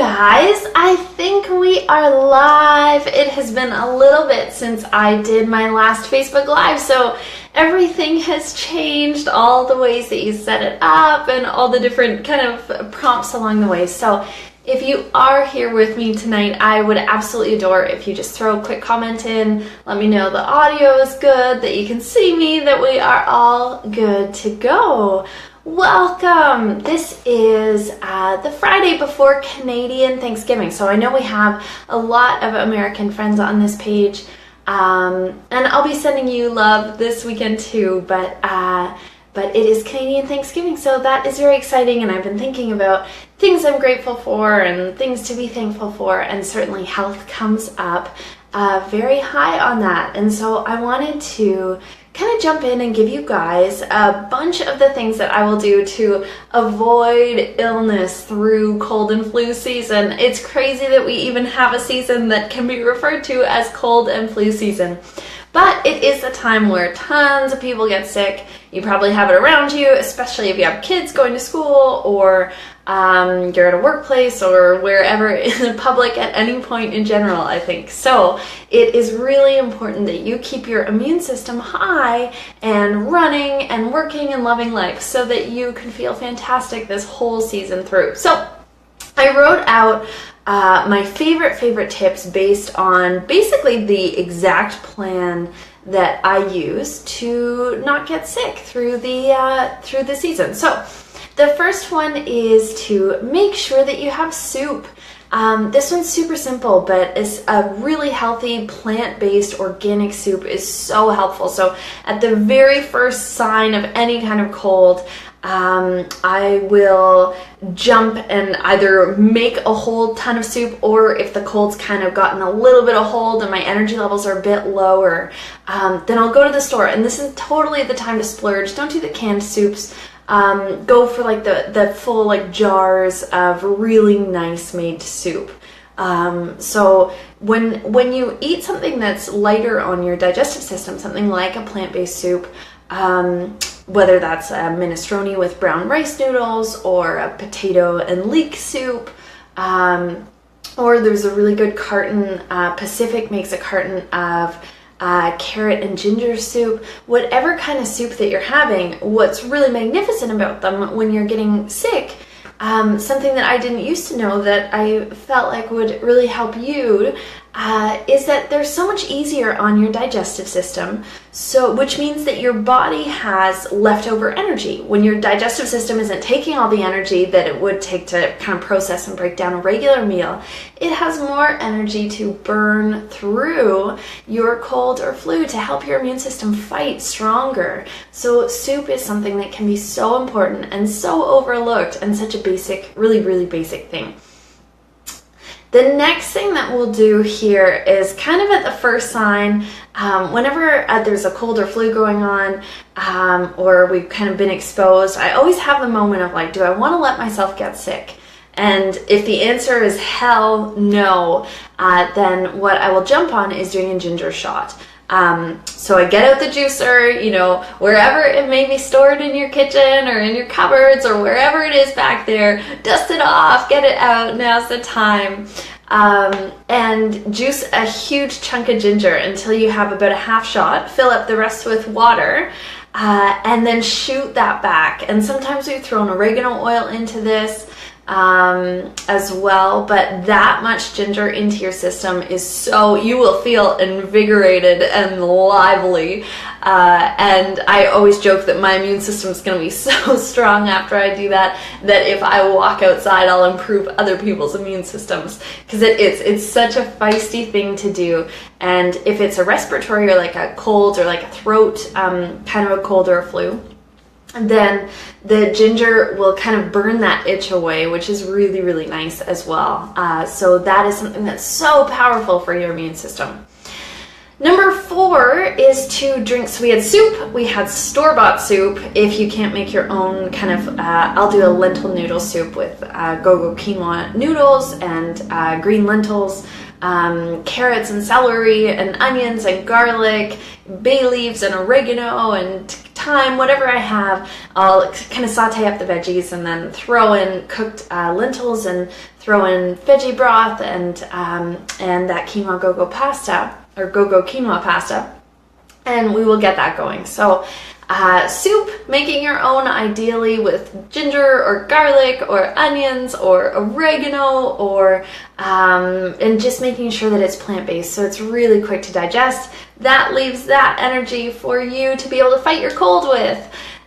guys, I think we are live. It has been a little bit since I did my last Facebook Live, so everything has changed, all the ways that you set it up and all the different kind of prompts along the way. So if you are here with me tonight, I would absolutely adore if you just throw a quick comment in, let me know the audio is good, that you can see me, that we are all good to go. Welcome! This is the Friday before Canadian Thanksgiving. So I know we have a lot of American friends on this page, and I'll be sending you love this weekend too, but it is Canadian Thanksgiving, so that is very exciting, and I've been thinking about things I'm grateful for and things to be thankful for, and certainly health comes up very high on that. And so I wanted to kind of jump in and give you guys a bunch of the things that I will do to avoid illness through cold and flu season. It's crazy that we even have a season that can be referred to as cold and flu season. But it is a time where tons of people get sick. You probably have it around you, especially if you have kids going to school or you're at a workplace or wherever in the public at any point in general, I think. So it is really important that you keep your immune system high and running and working and loving life so that you can feel fantastic this whole season through. So I wrote out my favorite tips based on basically the exact plan that I use to not get sick through the season. So the first one is to make sure that you have soup. This one's super simple, but it's a really healthy plant-based organic soup is so helpful. So at the very first sign of any kind of cold, I will jump and either make a whole ton of soup, or if the cold's kind of gotten a little bit of hold and my energy levels are a bit lower, then I'll go to the store. And this is totally the time to splurge. Don't do the canned soups. Go for like the full like jars of really nice made soup. So when you eat something that's lighter on your digestive system, something like a plant-based soup, whether that's a minestrone with brown rice noodles or a potato and leek soup, or there's a really good carton, Pacific makes a carton of carrot and ginger soup. Whatever kind of soup that you're having, what's really magnificent about them when you're getting sick, something that I didn't used to know that I felt like would really help you, is that they're so much easier on your digestive system, which means that your body has leftover energy. When your digestive system isn't taking all the energy that it would take to kind of process and break down a regular meal, it has more energy to burn through your cold or flu to help your immune system fight stronger. So soup is something that can be so important and so overlooked and such a basic, really basic thing. The next thing that we'll do here is kind of at the first sign, whenever there's a cold or flu going on, or we've kind of been exposed, I always have the moment of like, do I want to let myself get sick? And if the answer is hell no, then what I will jump on is doing a ginger shot. So I get out the juicer, wherever it may be stored in your kitchen or in your cupboards or wherever it is back there, dust it off, get it out, now's the time. And juice a huge chunk of ginger until you have about a half shot, fill up the rest with water, and then shoot that back. And sometimes we throw an oregano oil into this, as well, but that much ginger into your system is so you will feel invigorated and lively, and I always joke that my immune system is going to be so strong after I do that if I walk outside I'll improve other people's immune systems, because it's such a feisty thing to do. And if it's a respiratory or like a cold or like a throat kind of a cold or a flu, then the ginger will kind of burn that itch away, which is really nice as well. So that is something that's so powerful for your immune system. Number 4 is to drink. So we had soup, we had store-bought soup. If you can't make your own kind of, I'll do a lentil noodle soup with go-go quinoa noodles and green lentils, carrots and celery and onions and garlic, bay leaves and oregano and thyme, whatever I have. I'll kind of saute up the veggies and then throw in cooked lentils and throw in veggie broth and that quinoa go-go pasta, or go-go quinoa pasta, and we will get that going. So soup, making your own ideally with ginger or garlic or onions or oregano, or and just making sure that it's plant-based so it's really quick to digest. That leaves that energy for you to be able to fight your cold with.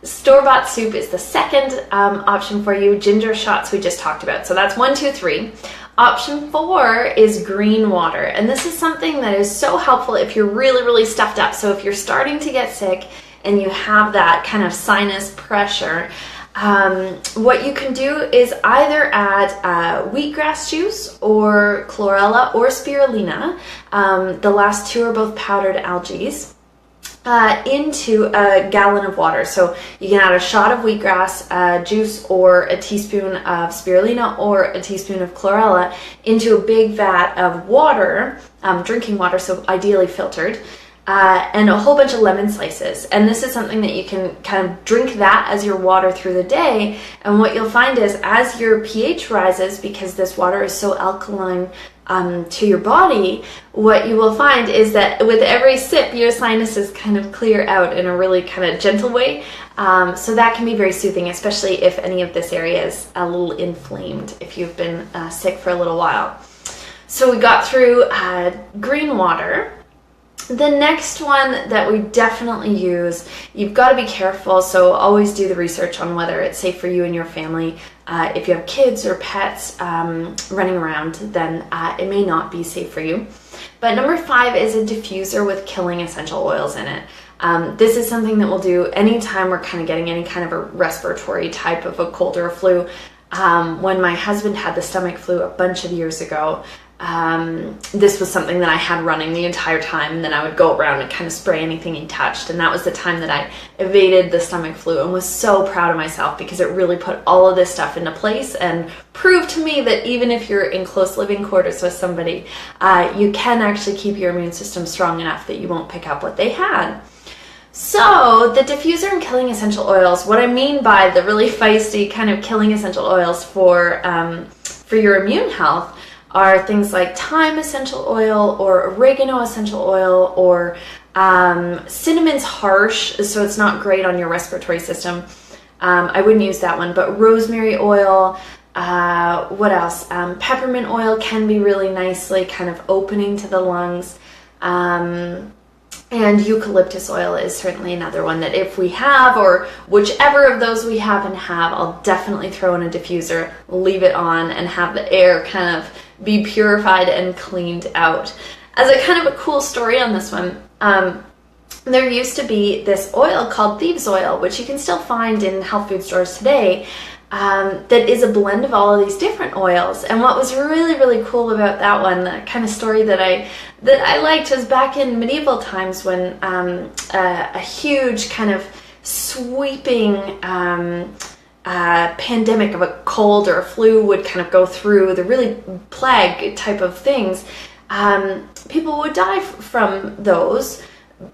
Store-bought soup is the second option for you. Ginger shots we just talked about. So that's 1, 2, 3. Option 4 is green water. And this is something that is so helpful if you're really, really stuffed up. So if you're starting to get sick and you have that kind of sinus pressure, what you can do is either add wheatgrass juice or chlorella or spirulina. The last two are both powdered algae. Into a gallon of water. So you can add a shot of wheatgrass juice or a teaspoon of spirulina or a teaspoon of chlorella into a big vat of water, drinking water, so ideally filtered, and a whole bunch of lemon slices. And this is something that you can kind of drink that as your water through the day. And what you'll find is as your pH rises, because this water is so alkaline to your body, what you will find is that with every sip, your sinuses kind of clear out in a really kind of gentle way. So that can be very soothing, especially if any of this area is a little inflamed, if you've been sick for a little while. So we got through green water. The next one that we definitely use, you've got to be careful, so always do the research on whether it's safe for you and your family. If you have kids or pets running around, then it may not be safe for you. But number 5 is a diffuser with killing essential oils in it. This is something that we'll do anytime we're kind of getting any kind of a respiratory type of a cold or a flu. When my husband had the stomach flu a bunch of years ago, this was something that I had running the entire time, and then I would go around and kind of spray anything he touched, and that was the time that I evaded the stomach flu and was so proud of myself because it really put all of this stuff into place and proved to me that even if you're in close living quarters with somebody, you can actually keep your immune system strong enough that you won't pick up what they had. So the diffuser and killing essential oils, what I mean by the really feisty kind of killing essential oils for your immune health, are things like thyme essential oil or oregano essential oil, or cinnamon's harsh, so it's not great on your respiratory system. I wouldn't use that one, but rosemary oil, what else? Peppermint oil can be really nicely kind of opening to the lungs. And eucalyptus oil is certainly another one that if we have, or whichever of those we happen to have, I'll definitely throw in a diffuser, leave it on, and have the air kind of be purified and cleaned out. As a kind of a cool story on this one, there used to be this oil called Thieves oil, which you can still find in health food stores today, that is a blend of all of these different oils. And what was really, really cool about that one, the kind of story that I liked, was back in medieval times when a huge kind of sweeping pandemic of a cold or a flu would kind of go through, the really plague type of things. People would die from those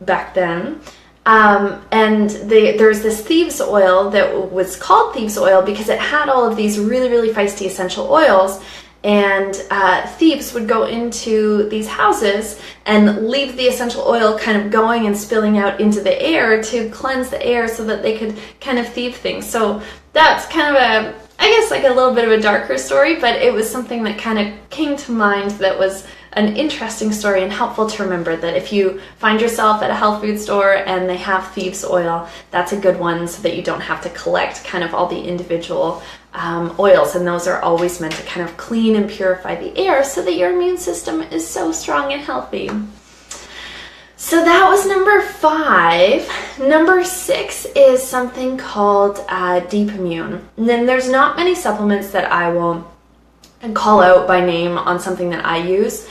back then. And there's this Thieves oil that was called Thieves oil because it had all of these really, really feisty essential oils. And thieves would go into these houses and leave the essential oil kind of going and spilling out into the air to cleanse the air so that they could kind of thieve things. So that's kind of I guess like a little bit of a darker story, but it was something that kind of came to mind that was an interesting story and helpful to remember, that if you find yourself at a health food store and they have Thieves oil, that's a good one so that you don't have to collect kind of all the individual oils, and those are always meant to kind of clean and purify the air so that your immune system is so strong and healthy. So that was number 5. Number 6 is something called Deep Immune. And then there's not many supplements that I will call out by name on something that I use,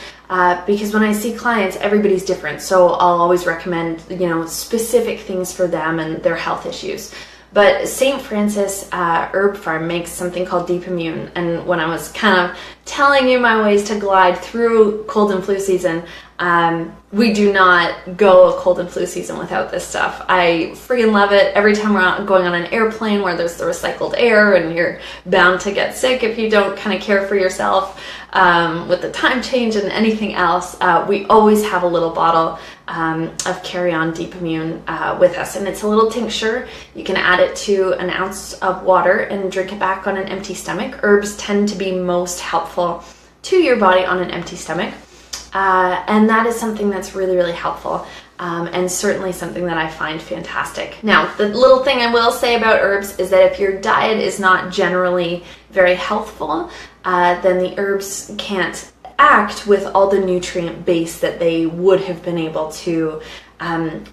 because when I see clients, everybody's different. So I'll always recommend, specific things for them and their health issues. But St. Francis Herb Farm makes something called Deep Immune. And when I was kind of telling you my ways to glide through cold and flu season, We do not go a cold and flu season without this stuff. I freaking love it. Every time we're out going on an airplane where there's the recycled air and you're bound to get sick if you don't kind of care for yourself, with the time change and anything else, we always have a little bottle of carry-on Deep Immune with us. And it's a little tincture. You can add it to an ounce of water and drink it back on an empty stomach. Herbs tend to be most helpful to your body on an empty stomach. And that is something that's really, really helpful. And certainly something that I find fantastic. Now, the little thing I will say about herbs is that if your diet is not generally very healthful, then the herbs can't act with all the nutrient base that they would have been able to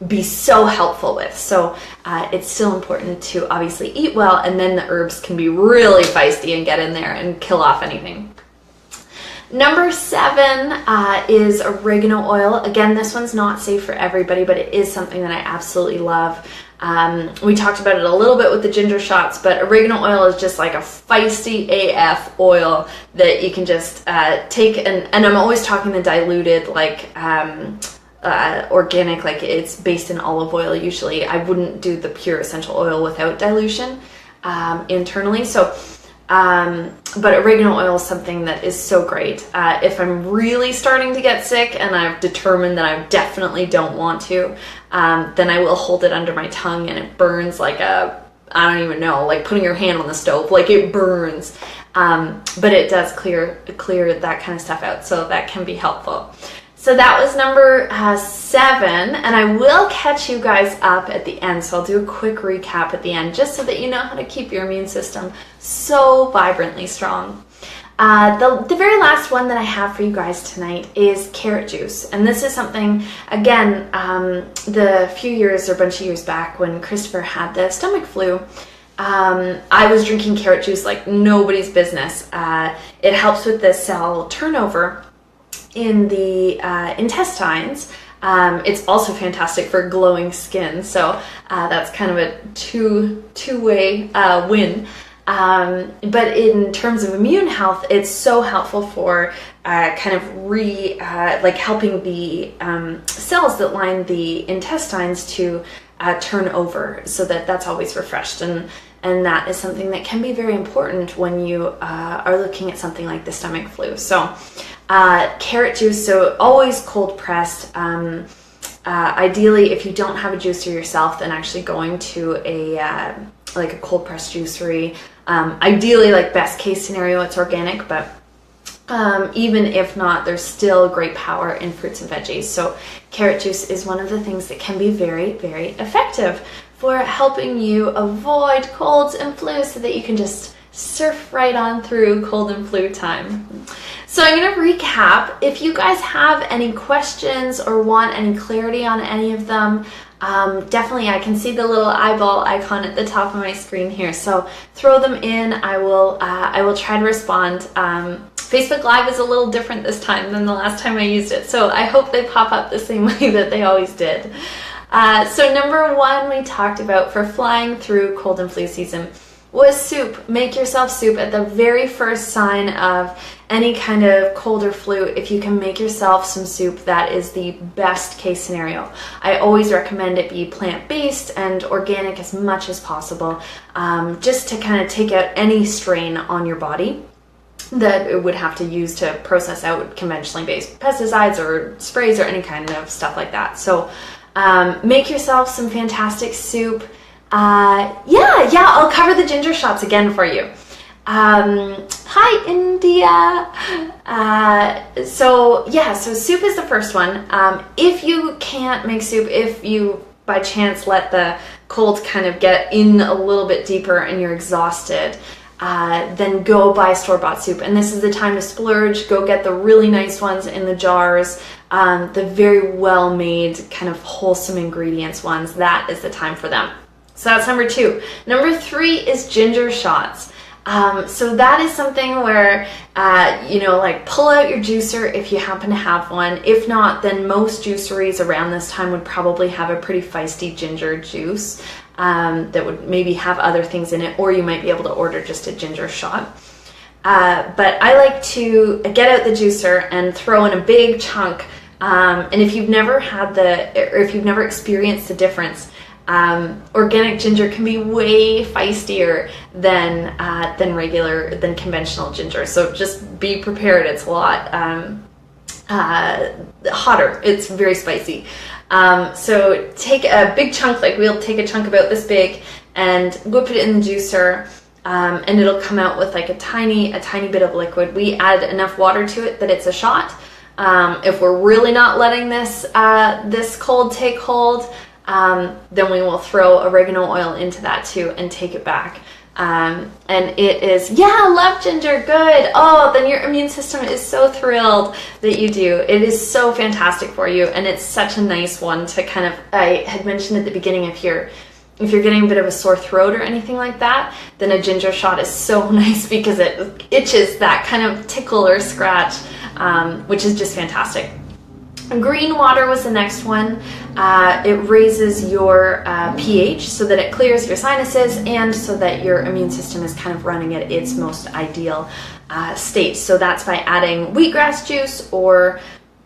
be so helpful with. So it's still important to obviously eat well, and then the herbs can be really feisty and get in there and kill off anything. Number 7 is oregano oil. Again, this one's not safe for everybody, but it is something that I absolutely love. We talked about it a little bit with the ginger shots, but oregano oil is just like a feisty AF oil that you can just take, and I'm always talking the diluted, like organic, like it's based in olive oil usually. I wouldn't do the pure essential oil without dilution internally. So but oregano oil is something that is so great. If I'm really starting to get sick and I've determined that I definitely don't want to, then I will hold it under my tongue and it burns like I don't even know, like putting your hand on the stove, like it burns. But it does clear that kind of stuff out, so that can be helpful. So that was number 7, and I will catch you guys up at the end. So I'll do a quick recap at the end, just so that you know how to keep your immune system so vibrantly strong. The very last one that I have for you guys tonight is carrot juice. And this is something, again, the bunch of years back when Christopher had the stomach flu, I was drinking carrot juice like nobody's business. It helps with the cell turnover in the intestines. It's also fantastic for glowing skin, so that's kind of a two-way win. But in terms of immune health, it's so helpful for kind of helping the cells that line the intestines to turn over, so that's always refreshed, and that is something that can be very important when you are looking at something like the stomach flu. So carrot juice, so always cold pressed. Ideally, if you don't have a juicer yourself, then actually going to a cold pressed juicery. Ideally, like best case scenario, it's organic, but even if not, there's still great power in fruits and veggies. So carrot juice is one of the things that can be very, very effective for helping you avoid colds and flu, so that you can just surf right on through cold and flu time. So I'm going to recap. If you guys have any questions or want any clarity on any of them, definitely, I can see the little eyeball icon at the top of my screen here. So throw them in. I will try to respond. Facebook Live is a little different this time than the last time I used it, so I hope they pop up the same way that they always did. So number 1 we talked about for flying through cold and flu season was soup. Make yourself soup at the very first sign of any kind of cold or flu. If you can make yourself some soup, that is the best case scenario. I always recommend it be plant-based and organic as much as possible, just to kind of take out any strain on your body that it would have to use to process out conventionally based pesticides or sprays or any kind of stuff like that. So make yourself some fantastic soup. I'll cover the ginger shots again for you. Hi, India. So soup is the first one. If you can't make soup, if you by chance let the cold kind of get in a little bit deeper and you're exhausted, then go buy store-bought soup. And this is the time to splurge. Go get the really nice ones in the jars, the very well-made, kind of wholesome ingredients ones. That is the time for them. So that's number 2. Number 3 is ginger shots. So that is something where, pull out your juicer if you happen to have one. If not, then most juiceries around this time would probably have a pretty feisty ginger juice that would maybe have other things in it, or you might be able to order just a ginger shot. But I like to get out the juicer and throw in a big chunk And if you've never had or if you've never experienced the difference, organic ginger can be way feistier than conventional ginger. So just be prepared. It's a lot hotter. It's very spicy. So take a big chunk, like we'll take a chunk about this big and whip it in the juicer, and it'll come out with like a tiny bit of liquid. We add enough water to it that it's a shot. If we're really not letting this cold take hold, then we will throw oregano oil into that too and take it back. And it is, yeah, love ginger, good. Oh, then your immune system is so thrilled that you do. It is so fantastic for you, and it's such a nice one to kind of, I had mentioned at the beginning, if you're getting a bit of a sore throat or anything like that, then a ginger shot is so nice because it itches that kind of tickle or scratch, which is just fantastic. Green water was the next one. It raises your pH so that it clears your sinuses and so that your immune system is kind of running at its most ideal state. So that's by adding wheatgrass juice or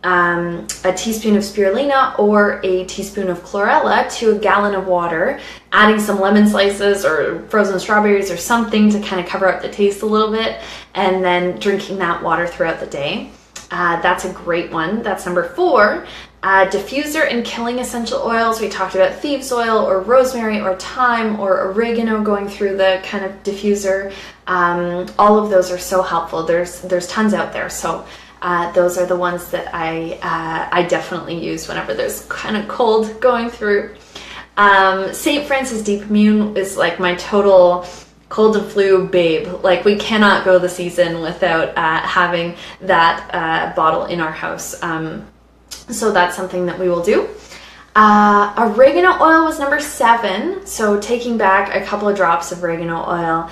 a teaspoon of spirulina or a teaspoon of chlorella to a gallon of water, adding some lemon slices or frozen strawberries or something to kind of cover up the taste a little bit, and then drinking that water throughout the day. That's a great one. That's number 4. Diffuser and killing essential oils. We talked about thieves oil or rosemary or thyme or oregano going through the kind of diffuser. All of those are so helpful. There's tons out there. So those are the ones that I definitely use whenever there's kind of cold going through. St. Francis Deep Immune is like my total cold and flu babe. Like, we cannot go the season without having that bottle in our house. So that's something that we will do. Oregano oil was number 7. So taking back a couple of drops of oregano oil,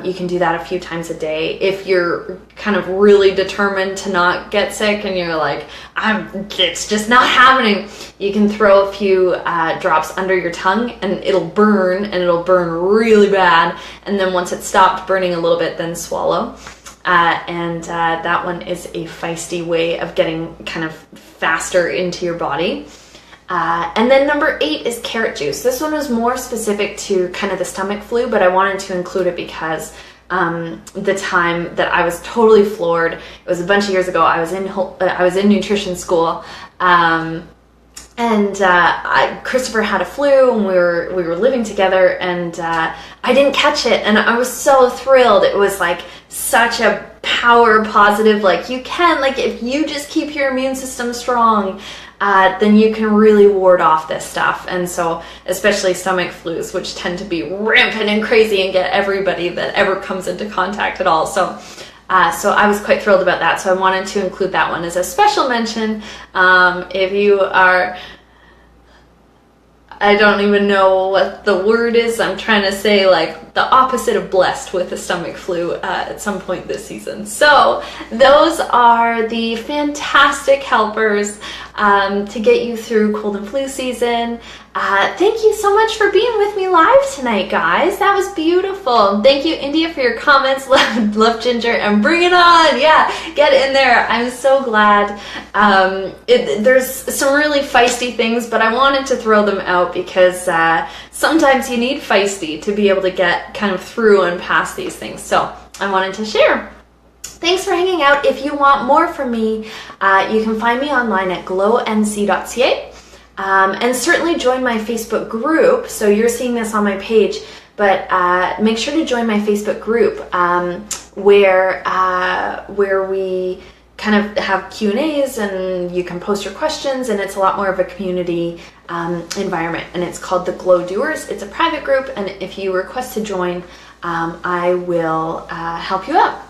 you can do that a few times a day. If you're kind of really determined to not get sick and you're like, it's just not happening, you can throw a few drops under your tongue and it'll burn, and it'll burn really bad. And then once it's stopped burning a little bit, then swallow. That one is a feisty way of getting kind of faster into your body. And then number 8 is carrot juice. This one was more specific to kind of the stomach flu, but I wanted to include it because the time that I was totally floored, it was a bunch of years ago. I was in nutrition school, Christopher had a flu, and we were living together, and I didn't catch it, and I was so thrilled. It was like such a power positive, like, you can, like, if you just keep your immune system strong, then you can really ward off this stuff. And so, especially stomach flus, which tend to be rampant and crazy and get everybody that ever comes into contact at all. So I was quite thrilled about that. So I wanted to include that one as a special mention. If you are, I don't even know what the word is. I'm trying to say like the opposite of blessed with the stomach flu at some point this season. So those are the fantastic helpers to get you through cold and flu season. Thank you so much for being with me live tonight, guys. That was beautiful. Thank you, India, for your comments. Love ginger, and bring it on. Yeah, get in there. I'm so glad. There's some really feisty things, but I wanted to throw them out because sometimes you need feisty to be able to get kind of through and past these things. So I wanted to share. Thanks for hanging out. If you want more from me, you can find me online at glownc.ca. And certainly join my Facebook group. So you're seeing this on my page, but make sure to join my Facebook group where we kind of have Q&As and you can post your questions, and it's a lot more of a community environment, and it's called the Glow Doers. It's a private group, and if you request to join, I will help you out.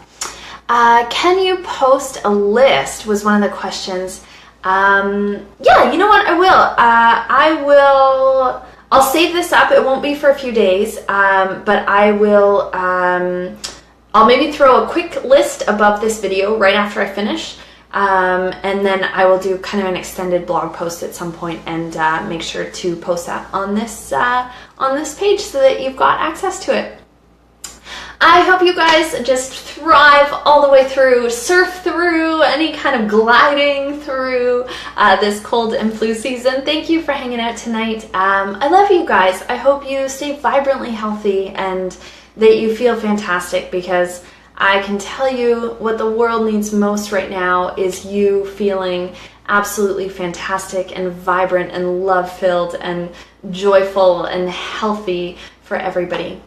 Can you post a list was one of the questions. Yeah, you know what, I will. I'll save this up. It won't be for a few days, but I will, I'll maybe throw a quick list above this video right after I finish, and then I will do kind of an extended blog post at some point and make sure to post that on this page so that you've got access to it. I hope you guys just thrive all the way through, surf through, any kind of gliding through this cold and flu season. Thank you for hanging out tonight. I love you guys. I hope you stay vibrantly healthy and that you feel fantastic, because I can tell you what the world needs most right now is you feeling absolutely fantastic and vibrant and love-filled and joyful and healthy for everybody.